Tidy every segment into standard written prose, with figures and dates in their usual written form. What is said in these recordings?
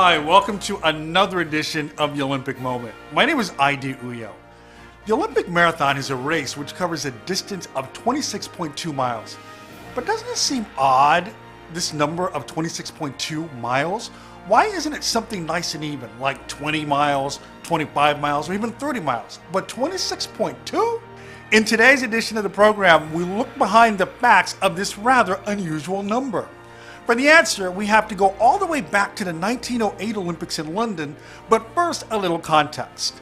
Hi, welcome to another edition of the Olympic Moment. My name is ID Uyo. The Olympic Marathon is a race which covers a distance of 26.2 miles. But doesn't it seem odd, this number of 26.2 miles? Why isn't it something nice and even, like 20 miles, 25 miles, or even 30 miles? But 26.2? In today's edition of the program, we look behind the facts of this rather unusual number. For the answer, we have to go all the way back to the 1908 Olympics in London, but first a little context.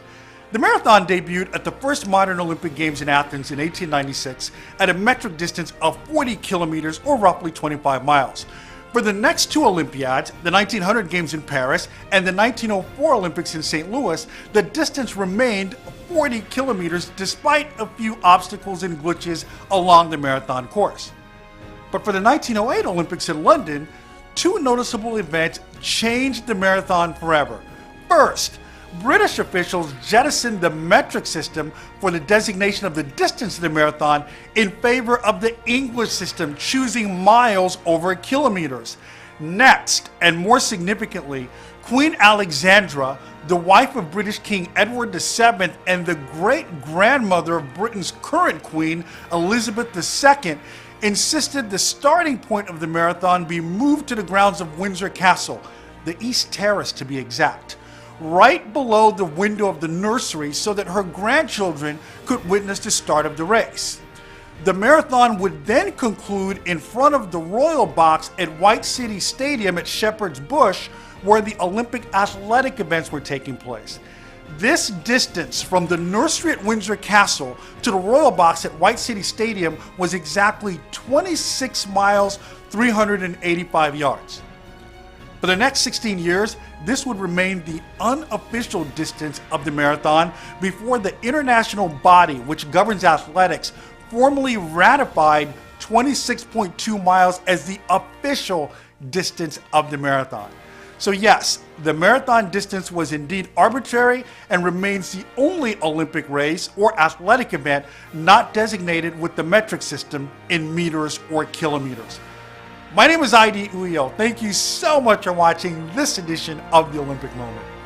The marathon debuted at the first modern Olympic Games in Athens in 1896 at a metric distance of 40 kilometers or roughly 25 miles. For the next two Olympiads, the 1900 Games in Paris and the 1904 Olympics in St. Louis, the distance remained 40 kilometers despite a few obstacles and glitches along the marathon course. But for the 1908 Olympics in London, two noticeable events changed the marathon forever. First, British officials jettisoned the metric system for the designation of the distance of the marathon in favor of the English system, choosing miles over kilometers. Next, and more significantly, Queen Alexandra, the wife of British King Edward VII and the great-grandmother of Britain's current Queen, Elizabeth II, insisted the starting point of the marathon be moved to the grounds of Windsor Castle, the East Terrace to be exact, right below the window of the nursery so that her grandchildren could witness the start of the race. The marathon would then conclude in front of the Royal Box at White City Stadium at Shepherd's Bush, where the Olympic athletic events were taking place. This distance from the nursery at Windsor Castle to the Royal Box at White City Stadium was exactly 26 miles, 385 yards. For the next 16 years, this would remain the unofficial distance of the marathon before the international body which governs athletics formally ratified 26.2 miles as the official distance of the marathon. So yes, the marathon distance was indeed arbitrary and remains the only Olympic race or athletic event not designated with the metric system in meters or kilometers. My name is ID Uyo. Thank you so much for watching this edition of the Olympic Moment.